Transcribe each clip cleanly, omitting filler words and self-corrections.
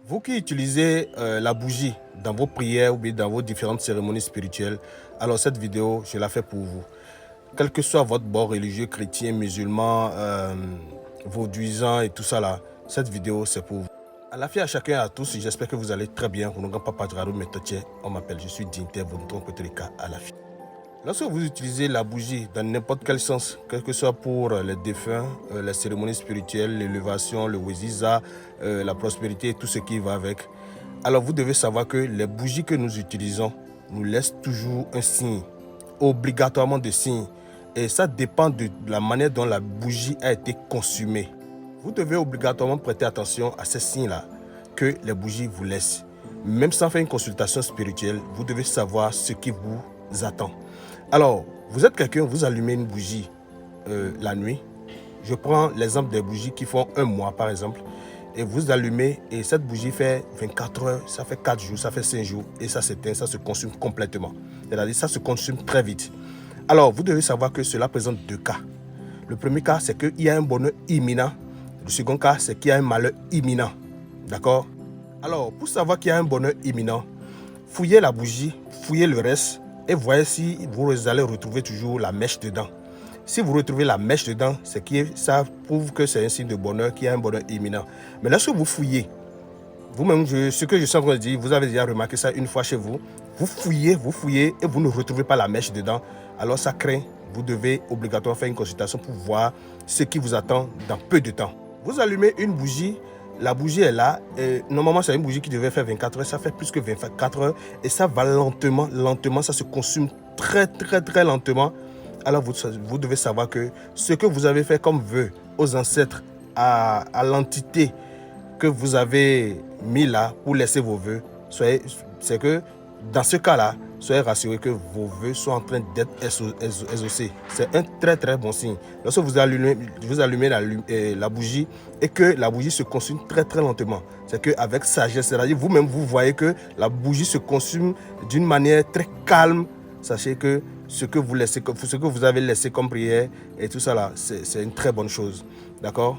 Vous qui utilisez la bougie dans vos prières ou bien dans vos différentes cérémonies spirituelles, alors cette vidéo, je la fais pour vous. Quel que soit votre bord religieux, chrétien, musulman, vaudouisant et tout ça là, cette vidéo c'est pour vous. À la fin à chacun et à tous, j'espère que vous allez très bien. On m'appelle, je suis Dinter, votre Kotelika à la fin. Lorsque vous utilisez la bougie dans n'importe quel sens, quel que soit pour les défunts, les cérémonies spirituelles, l'élévation, le weziza, la prospérité, tout ce qui va avec, alors vous devez savoir que les bougies que nous utilisons nous laissent toujours un signe, obligatoirement de signe. Et ça dépend de la manière dont la bougie a été consumée. Vous devez obligatoirement prêter attention à ces signes-là que les bougies vous laissent. Même sans faire une consultation spirituelle, vous devez savoir ce qui vous attend. Alors, vous êtes quelqu'un, vous allumez une bougie la nuit. Je prends l'exemple des bougies qui font un mois, par exemple. Et vous allumez, et cette bougie fait 24 heures, ça fait 4 jours, ça fait 5 jours, et ça s'éteint, ça se consume complètement. C'est-à-dire, ça se consume très vite. Alors, vous devez savoir que cela présente deux cas. Le premier cas, c'est qu'il y a un bonheur imminent. Le second cas, c'est qu'il y a un malheur imminent. D'accord? Alors, pour savoir qu'il y a un bonheur imminent, fouillez la bougie, fouillez le reste, et voyez si vous allez retrouver toujours la mèche dedans. Si vous retrouvez la mèche dedans, ça prouve que c'est un signe de bonheur, qu'il y a un bonheur imminent. Mais lorsque vous fouillez, vous-même, ce que je suis en train de dire, vous avez déjà remarqué ça une fois chez vous, vous fouillez et vous ne retrouvez pas la mèche dedans, alors ça craint. Vous devez obligatoirement faire une consultation pour voir ce qui vous attend dans peu de temps. Vous allumez une bougie, la bougie est là, et normalement c'est une bougie qui devait faire 24 heures, ça fait plus que 24 heures, et ça va lentement, ça se consume très lentement. Alors vous devez savoir que ce que vous avez fait comme vœu aux ancêtres, à l'entité que vous avez mis là pour laisser vos vœux, c'est que dans ce cas-là, soyez rassurés que vos vœux sont en train d'être exaucés. C'est un très bon signe. Lorsque vous allumez la bougie et que la bougie se consume très lentement, c'est qu'avec sagesse, c'est-à-dire vous-même vous voyez que la bougie se consume d'une manière très calme. Sachez que ce que vous avez laissé comme prière et tout ça là, c'est une très bonne chose. D'accord?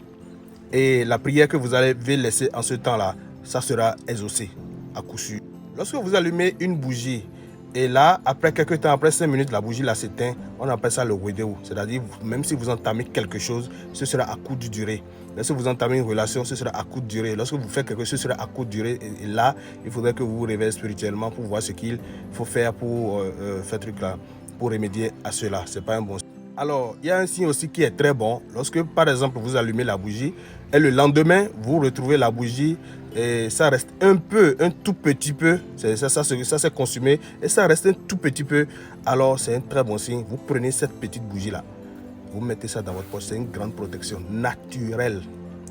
Et la prière que vous allez laisser en ce temps-là, ça sera exaucé à coup sûr. Lorsque vous allumez une bougie, et là, après quelques temps, après 5 minutes, la bougie là s'éteint, on appelle ça le wedéo. C'est-à-dire, même si vous entamez quelque chose, ce sera à courte durée. Lorsque vous entamez une relation, ce sera à courte durée. Lorsque vous faites quelque chose, ce sera à courte durée. Et là, il faudrait que vous vous réveillez spirituellement pour voir ce qu'il faut faire pour faire truc là, pour remédier à cela. C'est pas un bon signe. Alors, il y a un signe aussi qui est très bon. Lorsque, par exemple, vous allumez la bougie et le lendemain, vous retrouvez la bougie et ça reste un tout petit peu, ça s'est consumé et ça reste un tout petit peu, alors c'est un très bon signe. Vous prenez cette petite bougie-là, vous mettez ça dans votre poche, c'est une grande protection naturelle.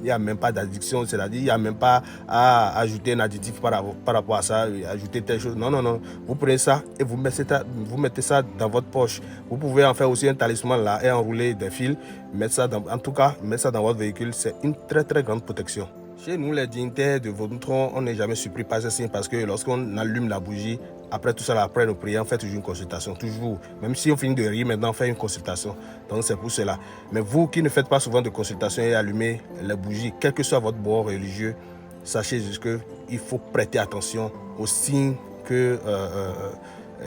Il n'y a même pas d'addiction, c'est-à-dire il n'y a même pas à ajouter un additif par rapport à ça, ajouter telle chose. Non. Vous prenez ça et vous mettez ça dans votre poche. Vous pouvez en faire aussi un talisman là et enrouler des fils. Mettre ça dans votre véhicule, c'est une très grande protection. Chez nous, les dignitaires de Vaudouintron, on n'est jamais surpris par ce signe parce que lorsqu'on allume la bougie, après tout ça, après nos prières, on fait toujours une consultation. Toujours. Même si on finit de rire, maintenant, on fait une consultation. Donc, c'est pour cela. Mais vous qui ne faites pas souvent de consultation et allumez les bougies, quel que soit votre bord religieux, sachez juste qu'il faut prêter attention aux signes que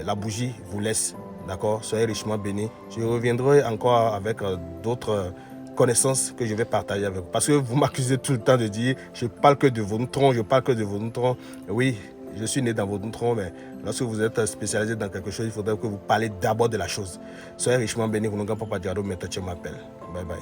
la bougie vous laisse. D'accord? Soyez richement bénis. Je reviendrai encore avec d'autres connaissances que je vais partager avec vous. Parce que vous m'accusez tout le temps de dire je parle que de Vaudouintron. Oui, je suis né dans Vaudouintron, mais lorsque vous êtes spécialisé dans quelque chose, il faudrait que vous parlez d'abord de la chose. Soyez richement bénis. Vous n'avez pas de m'appelle. Bye bye.